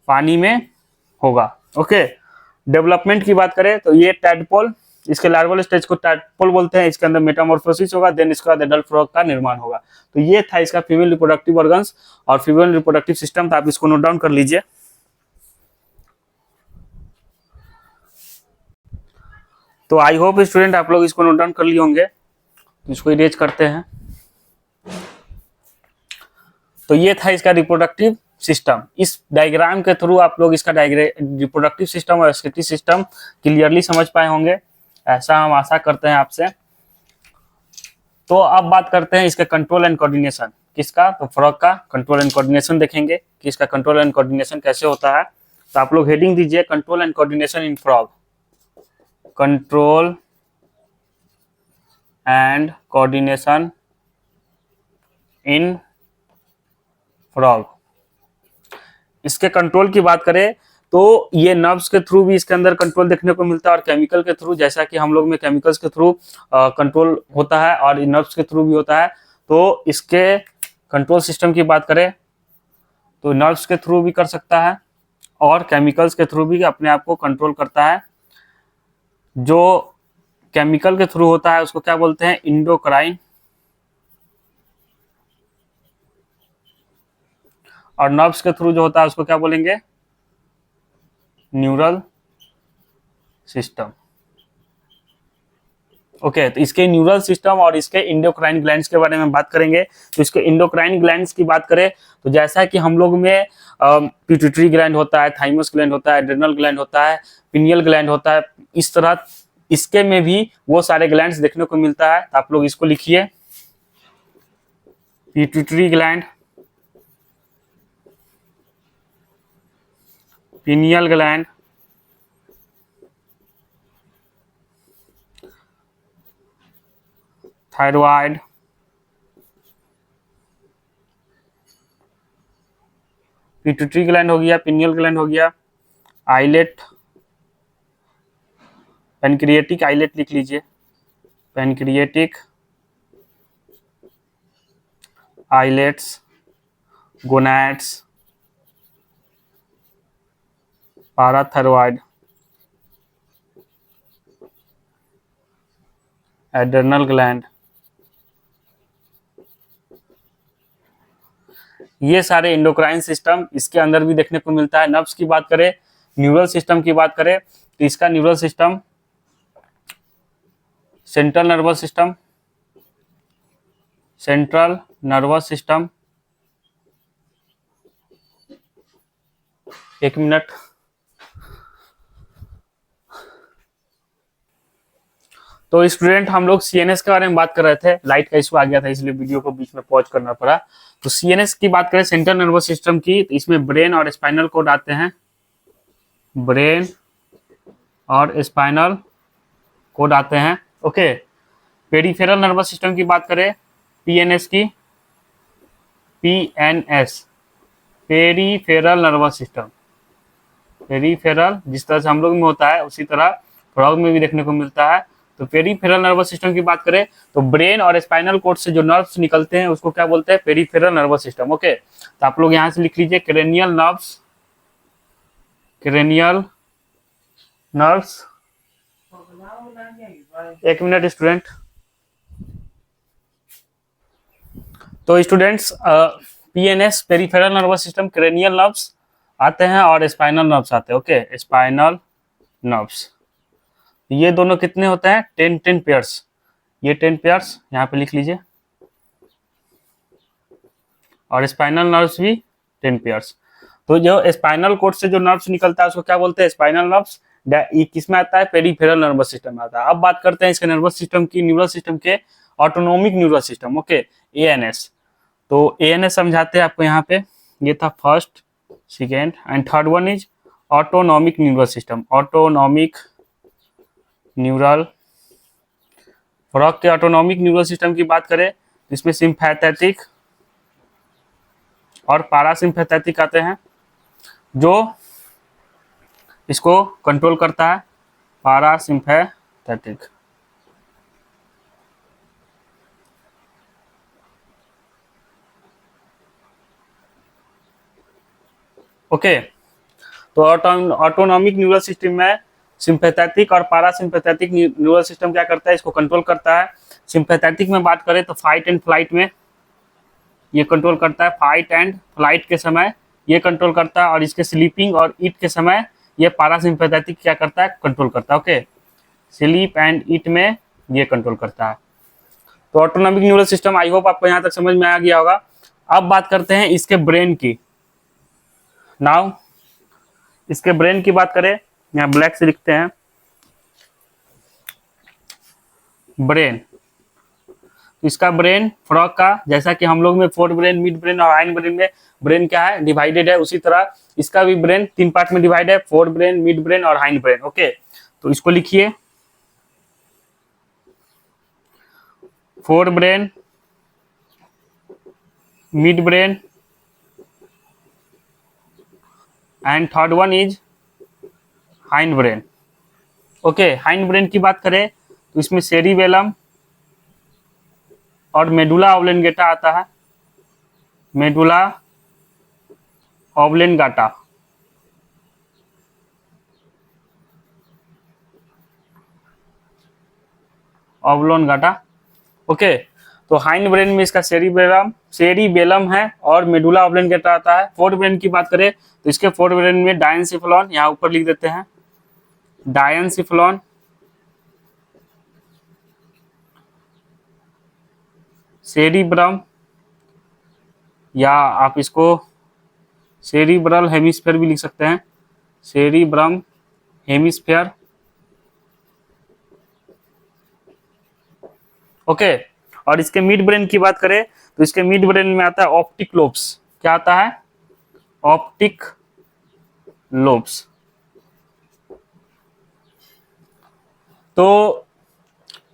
Speaker 1: पानी में होगा। ओके, डेवलपमेंट की बात करें तो ये टैडपोल, इसके लार्वल स्टेज को टैडपोल बोलते हैं, इसके अंदर मेटामॉर्फोसिस होगा, देन इसके बाद एडल्ट फ्रॉग का निर्माण होगा। तो ये था इसका फीमेल रिप्रोडक्टिव ऑर्गन्स और फीमेल रिप्रोडक्टिव सिस्टम, तो आप इसको नोट डाउन कर लीजिए। तो आई होप स्टूडेंट आप लोग इसको नोट डाउन कर लिए होंगे, तो इसको इरेज करते हैं। तो ये था इसका रिप्रोडक्टिव सिस्टम। इस डायग्राम के थ्रू आप लोग इसका रिप्रोडक्टिव सिस्टम और एक्सक्रीटरी सिस्टम क्लियरली समझ पाए होंगे, ऐसा हम आशा करते हैं आपसे। तो अब बात करते हैं इसके कंट्रोल एंड कोऑर्डिनेशन, किसका, तो फ्रॉग का कंट्रोल एंड कोऑर्डिनेशन देखेंगे कि इसका कंट्रोल एंड कोऑर्डिनेशन कैसे होता है। तो आप लोग हेडिंग दीजिए control and coordination in frog, control and coordination in frog. इसके कंट्रोल की बात करें तो ये नर्व्स के थ्रू भी इसके अंदर कंट्रोल देखने को मिलता है और केमिकल के थ्रू, जैसा कि हम लोग में केमिकल्स के थ्रू कंट्रोल होता है और नर्व्स के थ्रू भी होता है। तो इसके कंट्रोल सिस्टम की बात करें तो नर्व्स के थ्रू भी कर सकता है और केमिकल्स के थ्रू भी अपने आप को कंट्रोल करता है। जो केमिकल के थ्रू होता है उसको क्या बोलते हैं, इंडोक्राइन, और नर्व्स के थ्रू जो होता है उसको क्या बोलेंगे, न्यूरल सिस्टम। ओके, तो इसके न्यूरल सिस्टम और इसके इंडोक्राइन ग्लैंड्स के बारे में बात करेंगे। तो इसके इंडोक्राइन ग्लैंड्स की बात करें तो जैसा कि हम लोग में पिट्यूटरी ग्लैंड होता है, थाइमस ग्लैंड होता है, एड्रेनल ग्लैंड होता है, पिनियल ग्लैंड होता है, इस तरह इसके में भी वो सारे ग्लैंड्स देखने को मिलता है। तो आप लोग इसको लिखिए, pituitary gland, pineal gland, thyroid, pituitary gland हो गया, पिनियल ग्लैंड हो गया, आइलेट, पेनक्रिएटिक आइलेट लिख लीजिए, pancreatic islets, gonads, parathyroid, adrenal gland, ये सारे इंडोक्राइन सिस्टम इसके अंदर भी देखने को मिलता है। नर्व्स की बात करें, न्यूरल सिस्टम की बात करें तो इसका neural system central nervous system, central nervous system, एक मिनट, तो स्टूडेंट हम लोग सीएनएस के बारे में बात कर रहे थे, लाइट का इशू आ गया था इसलिए वीडियो को बीच में पॉज करना पड़ा। तो सीएनएस की बात करें, सेंट्रल नर्वस सिस्टम की, तो इसमें ब्रेन और स्पाइनल कोड आते हैं, ब्रेन और स्पाइनल कोड आते हैं। ओके, पेरिफेरल नर्वस सिस्टम की बात करें, पीएनएस की, PNS, peripheral nervous system, peripheral जिस तरह से हम लोग में होता है उसी तरह फ्रॉग में भी देखने को मिलता है। तो पेरिफेरल नर्वस सिस्टम की बात करें तो ब्रेन और स्पाइनल कोड से जो नर्व्स निकलते हैं उसको क्या बोलते हैं, पेरिफेरल नर्वस सिस्टम। ओके, तो आप लोग यहां से लिख लीजिए क्रेनियल नर्व्स, क्रेनियल नर्व्स, एक मिनट स्टूडेंट। तो students PNS, peripheral nervous system, cranial nerves आते हैं और स्पाइनल नर्व्स आते हैं। ओके, स्पाइनल नर्व्स, ये दोनों कितने होते हैं, 10 पेयर्स, ये 10 पेयर्स यहाँ पे लिख लीजिए, और स्पाइनल नर्व्स भी 10 पेयर्स। तो जो स्पाइनल कोड से जो नर्व्स निकलता है उसको क्या बोलते हैं, स्पाइनल नर्व्स। ये किसमें आता है, पेरिफेरल नर्वस सिस्टम में आता है। अब बात करते हैं इसके नर्वस सिस्टम की, न्यूरल सिस्टम के, autonomic neural system. Okay, ANS, तो एएनएस समझाते हैं आपको यहाँ पे, ये था first, second and third one is autonomic neural system, autonomic neural. Frog के ऑटोनॉमिक न्यूरल सिस्टम की बात करें तो इसमें सिम्पैथेटिक और पारासिम्पैथेटिक आते हैं, जो इसको कंट्रोल करता है, पारासिम्पैथेटिक। ओके, तो ऑटोनॉमिक न्यूरल सिस्टम में सिंपैथेटिक और पारासिम्पैथेटिक न्यूरल सिस्टम क्या करता है, इसको कंट्रोल करता है। सिंपैथेटिक में बात करें तो फाइट एंड फ्लाइट में ये कंट्रोल करता है, फाइट एंड फ्लाइट के समय ये कंट्रोल करता है, और इसके स्लीपिंग और ईट के समय ये पारासिम्पैथेटिक क्या करता है, कंट्रोल करता है। ओके, स्लीप एंड ईट में ये कंट्रोल करता है। तो ऑटोनॉमिक न्यूरल सिस्टम, आई होप आपको यहाँ तक समझ में आ गया होगा। अब बात करते हैं इसके ब्रेन की। नाउ इसके ब्रेन की बात करें, यहाँ ब्लैक से लिखते हैं, ब्रेन। इसका ब्रेन फ्रॉग का, जैसा कि हम लोग में फोर ब्रेन, मिड ब्रेन और हाइंड ब्रेन में ब्रेन क्या है, डिवाइडेड है, उसी तरह इसका भी ब्रेन 3 पार्ट में डिवाइड है, फोर ब्रेन, मिड ब्रेन और हाइंड ब्रेन। ओके, तो इसको लिखिए, fore brain, mid brain and third one is hind brain. Okay, hind brain की बात करें तो इसमें सेरिबेलम और मेडुला ऑब्लेंगेटा आता है, मेडुला ऑब्लेंगाटा। ऑब्लोनगाटा। ओके, तो हाइंड ब्रेन में इसका सेरिबेलम है और मेडुला ऑब्लेंगेटा आता है। फोर्थ ब्रेन की बात करें तो इसके फोर्थ ब्रेन में डायनसिफलॉन, यहाँ ऊपर लिख देते हैं डायनसिफलॉन, सेरिब्रम, या आप इसको सेरिब्रल हेमिस्फीयर भी लिख सकते हैं, सेरिब्रम हेमिस्फीयर। ओके, और इसके मिड ब्रेन की बात करें तो इसके मिड ब्रेन में आता है ऑप्टिक लोब्स। क्या आता है? Optic lobes. तो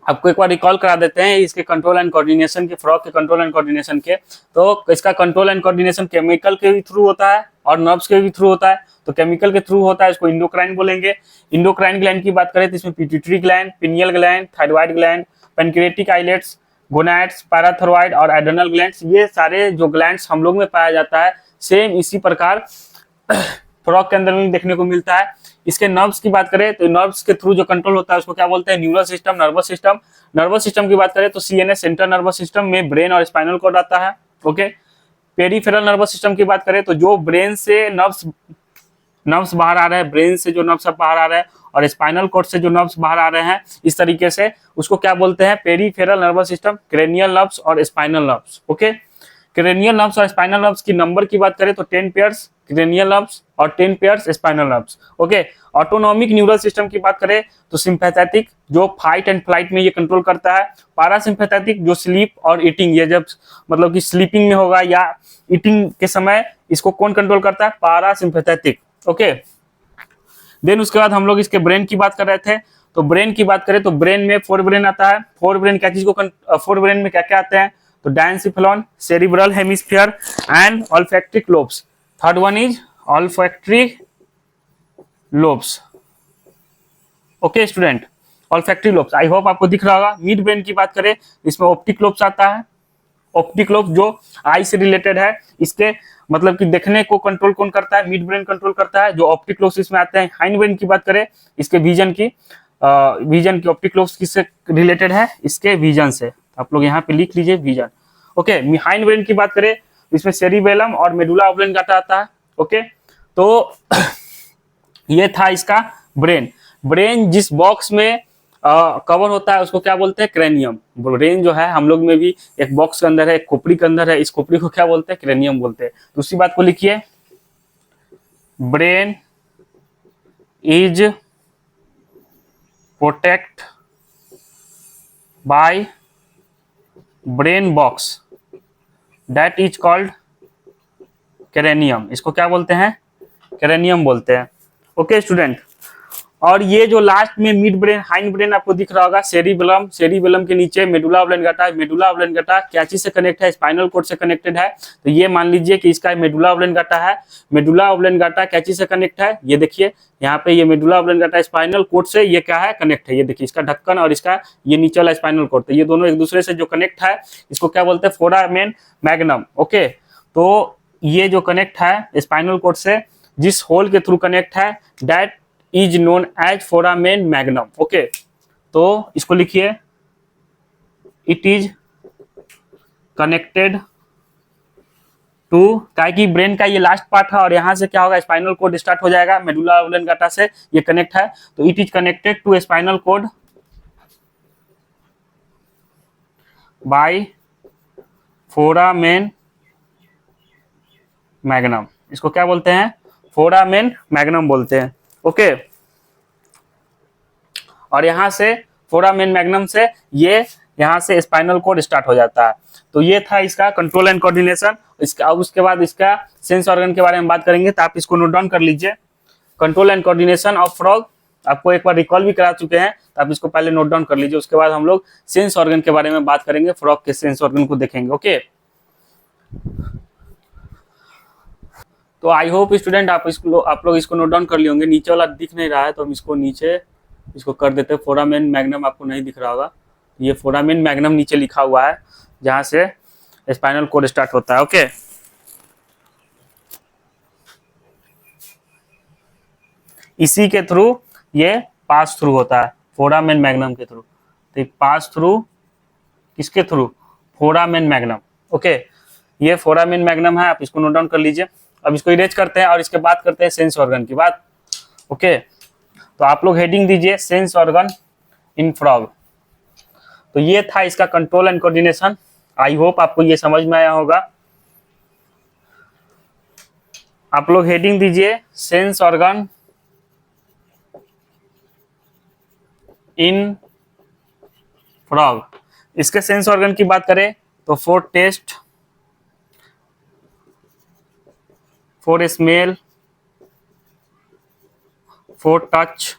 Speaker 1: आपको एक बार रिकॉल करा देते हैं इसके कंट्रोल एंड कोऑर्डिनेशन के, फ्रॉग के कंट्रोल एंड कोऑर्डिनेशन के। तो इसका कंट्रोल एंड कोऑर्डिनेशन केमिकल के भी थ्रू होता है और नर्व्स के भी थ्रू होता है। तो केमिकल के थ्रू होता है, इसको इंडोक्राइन बोलेंगे। इंडोक्राइन ग्लैंड की बात करें तो इसमें pituitary gland, pineal gland, thyroid gland, pancreatic islets, gonads, parathyroid और एड्रेनल ग्लैंड्स, ये सारे जो ग्लैंड्स हम लोग में पाया जाता है, सेम इसी प्रकार फ्रॉग के अंदर में देखने को मिलता है। इसके नर्व्स की बात करें तो नर्व्स के थ्रू जो कंट्रोल होता है उसको क्या बोलते हैं? Neural system, nervous system. Nervous system की बात करें तो सीएनएस, सेंट्रल नर्वस सिस्टम में ब्रेन और स्पाइनल कॉर्ड आता है। ओके, पेरिफेरल नर्वस सिस्टम की बात करें तो जो ब्रेन से नर्व्स बाहर आ रहे हैं, ब्रेन से जो नर्व्स बाहर आ रहे हैं और स्पाइनल कॉर्ड से जो नर्व्स बाहर आ रहे हैं, इस तरीके से उसको क्या बोलते हैं? Peripheral nervous system, cranial nerves और spinal nerves. Okay, cranial nerves और स्पाइनल नर्व्स की नंबर की बात करें तो 10 पेयर्स क्रेनियल नर्व्स और 10 pairs spinal nerves. Okay, autonomic neural system की बात करें तो सिंपैथेटिक जो फाइट एंड फ्लाइट में ये कंट्रोल करता है, पारासिम्पैथेटिक जो स्लीप और ईटिंग, ये जब मतलब कि स्लीपिंग में होगा या ईटिंग के समय इसको कौन कंट्रोल करता है? पारासिम्पैथेटिक। ओके, देन उसके बाद हम लोग इसके ब्रेन की बात कर रहे थे। तो ब्रेन की बात करें तो ब्रेन में फोर ब्रेन आता है। फोर ब्रेन क्या चीज को फोर ब्रेन में क्या क्या आते हैं? तो diencephalon, cerebral hemisphere and olfactic lobes. Third one is olfactory lobes. Okay student, olfactory lobes, I hope आपको दिख रहा होगा। मिड ब्रेन की बात करें इसमें ऑप्टिक लोब्स आता है। ऑप्टिक लोब जो आई से रिलेटेड है, इसके मतलब कि देखने को कंट्रोल कौन करता है? मिड ब्रेन कंट्रोल करता है। जो ऑप्टिक लोब्स इसमें आते हैं। हाइंड ब्रेन की बात करें इसके विजन की ऑप्टिक लोब्स किससे रिलेटेड है? इसके विजन से। आप लोग यहाँ पे लिख लीजिए विजन। ओके, हाइंड ब्रेन की बात करें इसमें सेरिबेलम और मेडुला ऑब्लेंगाटा आता है। ओके, तो ये था इसका ब्रेन। ब्रेन जिस बॉक्स में कवर होता है उसको क्या बोलते हैं? क्रेनियम। ब्रेन जो है हम लोग में भी एक बॉक्स के अंदर है, एक खोपड़ी के अंदर है, इस खोपड़ी को क्या बोलते हैं? क्रेनियम बोलते हैं। दूसरी बात को लिखिए, brain is protect by brain box that is called cranium. इसको क्या बोलते हैं? क्रेनियम बोलते हैं। ओके स्टूडेंट, और ये जो लास्ट में मिड ब्रेन, हाइंड ब्रेन आपको दिख रहा होगा, सेरिबेलम, सेरिबेलम के नीचे मेडुला ऑब्लेंगाटा। मेडुला ऑब्लेंगाटा क्या चीज से कनेक्ट है? स्पाइनल कोड से कनेक्टेड है। तो ये मान लीजिए कि इसका मेडुला ऑब्लेंगाटा है। मेडुला ऑब्लेंगाटा क्या चीज से कनेक्ट है? ये देखिए यहाँ पे, ये मेडुला ऑब्लेंगाटा स्पाइनल कोड से ये क्या है? कनेक्ट है। ये देखिए इसका ढक्कन और इसका ये नीचे वाला स्पाइनल कोड, तो ये दोनों एक दूसरे से जो कनेक्ट है इसको क्या बोलते हैं? Foramen magnum. ओके, तो ये जो कनेक्ट है स्पाइनल कोड से, जिस होल के थ्रू कनेक्ट है, that is known as foramen magnum. Okay, तो इसको लिखिए, इट इज कनेक्टेड टू, क्या कि ब्रेन का ये लास्ट पार्ट है और यहां से क्या होगा? स्पाइनल कोड स्टार्ट हो जाएगा, मेडुला ऑब्लेंगाटा से ये कनेक्ट है। तो it is connected to spinal cord by foramen magnum. इसको क्या बोलते हैं? फोरामेन मैग्नम बोलते हैं। ओके, और यहां से फोरामेन मैग्नम से ये यहां से स्पाइनल कोड स्टार्ट हो जाता है। तो ये था इसका कंट्रोल एंड कोऑर्डिनेशन। इसका अब उसके बाद इसका सेंस ऑर्गन के बारे में बात करेंगे, तो आप इसको नोट डाउन कर लीजिए। Control and coordination of frog आपको एक बार रिकॉल भी करा चुके हैं, तो आप इसको पहले नोट डाउन कर लीजिए। उसके बाद हम लोग सेंस ऑर्गन के बारे में बात करेंगे, फ्रॉग के सेंस ऑर्गन को देखेंगे। ओके, तो आई होप स्टूडेंट आप लोग इसको नोट डाउन कर लिए होंगे। नीचे वाला दिख नहीं रहा है तो हम इसको नीचे इसको कर देते हैं। फोरामेन मैग्नम आपको नहीं दिख रहा होगा, ये फोरामेन मैग्नम नीचे लिखा हुआ है जहाँ से स्पाइनल कोड स्टार्ट होता है। ओके, इसी के थ्रू ये पास थ्रू होता है, फोरामेन मैग्नम के थ्रू। तो पास थ्रू किसके थ्रू? Foramen magnum. ओके, ये फोरामेन मैग्नम है, आप इसको नोट डाउन कर लीजिए। अब इसको इरेज करते हैं और इसके बाद करते हैं सेंस ऑर्गन की बात। ओके, तो आप लोग हेडिंग दीजिए सेंस ऑर्गन इन फ्रॉग। तो ये था इसका control and coordination. I hope आपको ये समझ में आया होगा। आप लोग हेडिंग दीजिए सेंस ऑर्गन इन फ्रॉग। इसके सेंस ऑर्गन की बात करें तो for taste, for smell, for touch,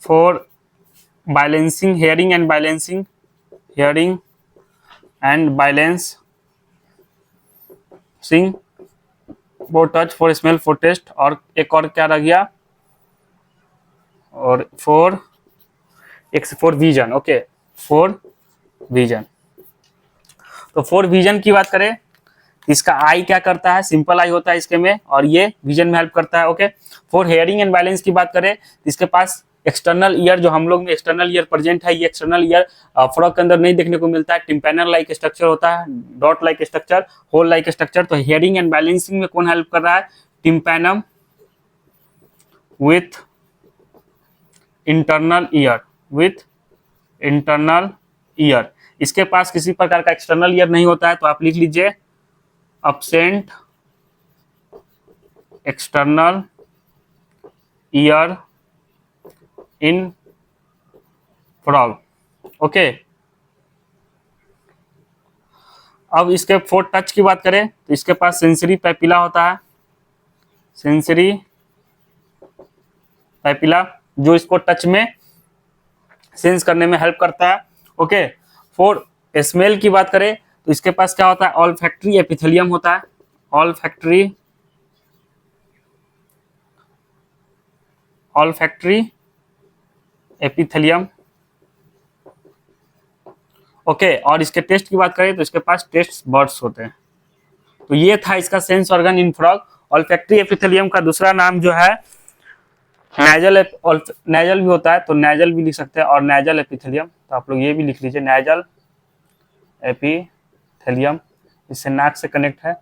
Speaker 1: for balancing, hearing and balancing, hearing and balancing, for touch, for smell, for taste, और एक और क्या रह गया, और for vision. Okay, for vision. तो फॉर विजन की बात करें, इसका आई क्या करता है? सिंपल आई होता है इसके में, और ये विजन में हेल्प करता है। Okay, for hearing and balance की बात करें, इसके पास एक्सटर्नल ईयर, जो हम लोग में एक्सटर्नल ईयर प्रेजेंट है, ये एक्सटर्नल ईयर फ्रॉग के अंदर नहीं देखने को मिलता है। टिम्पैनल लाइक स्ट्रक्चर होता है, dot like structure, hole like structure. तो हेयरिंग एंड बैलेंसिंग में कौन हेल्प कर रहा है? Tympanum with internal ear, with internal ear. इसके पास किसी प्रकार का एक्सटर्नल ईयर नहीं होता है, तो आप लिख लीजिए absent external ear in frog। Okay, अब इसके फॉर टच की बात करें तो इसके पास सेंसरी पैपिला होता है, सेंसरी पैपिला, जो इसको टच में सेंस करने में हेल्प करता है। ओके, फॉर स्मेल की बात करें तो इसके पास क्या होता है? ऑल्फैक्टरी एपिथेलियम होता है, ऑल्फैक्टरी एपिथेलियम। ओके, और इसके टेस्ट की बात करें तो इसके पास टेस्ट बर्ड्स होते हैं। तो ये था इसका sense organ in frog. Olfactory epithelium का दूसरा नाम जो है नेजल, नेजल भी होता है, तो नेजल भी लिख सकते हैं, और नेजल एपिथेलियम। तो आप लोग ये भी लिख लीजिए, नेजल एपिथेलियम, इससे नाक से कनेक्ट है।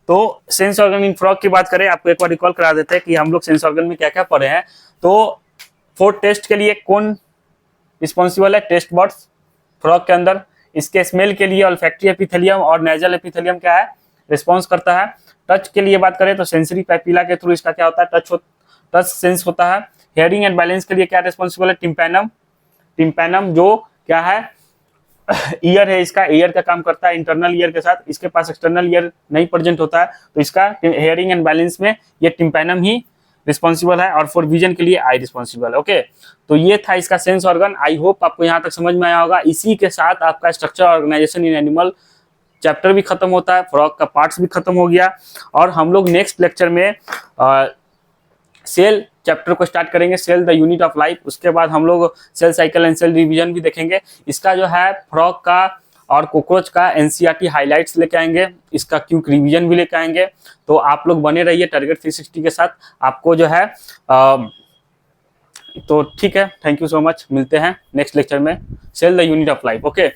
Speaker 1: तो सेंस ऑर्गन इन फ्रॉग की बात करें, आपको एक बार रिकॉल करा देते हैं कि हम लोग सेंस ऑर्गन में क्या क्या पढ़े हैं। तो फॉर टेस्ट के लिए कौन रिस्पॉन्सिबल है? टेस्ट बर्ड्स फ्रॉग के अंदर। इसके स्मेल के लिए ऑल्फैक्टरी एपिथेलियम और नेजल एपिथेलियम क्या है? रिस्पॉन्स करता है। टच के लिए बात करें तो सेंसरी पैपिला के थ्रू इसका क्या होता है? टच सेंस होता है। हेयरिंग एंड बैलेंस के लिए क्या रिस्पॉन्सिबल है? टिम्पैनम, टिम्पैनम जो क्या है? ईयर है, इसका ईयर का काम करता है इंटरनल ईयर के साथ। इसके पास एक्सटर्नल ईयर नहीं प्रेजेंट होता है, तो इसका हेयरिंग एंड बैलेंस में ये टिम्पैनम ही रिस्पॉन्सिबल है, और फॉर विजन के लिए आई रिस्पॉन्सिबल है। ओके, तो ये था इसका सेंस ऑर्गन। आई होप आपको यहाँ तक समझ में आया होगा। इसी के साथ आपका structure organisation in animal chapter भी खत्म होता है, फ्रॉग का पार्ट्स भी खत्म हो गया, और हम लोग नेक्स्ट लेक्चर में सेल चैप्टर को स्टार्ट करेंगे, cell the unit of life. उसके बाद हम लोग cell cycle and cell division भी देखेंगे। इसका जो है फ्रॉग का और कॉकरोच का एनसीईआरटी हाइलाइट्स लेके आएंगे, इसका क्विक रिवीजन भी लेके आएंगे। तो आप लोग बने रहिए टारगेट 360 के साथ, आपको जो है तो ठीक है, थैंक यू सो मच। मिलते हैं नेक्स्ट लेक्चर में, cell the unit of life. Okay.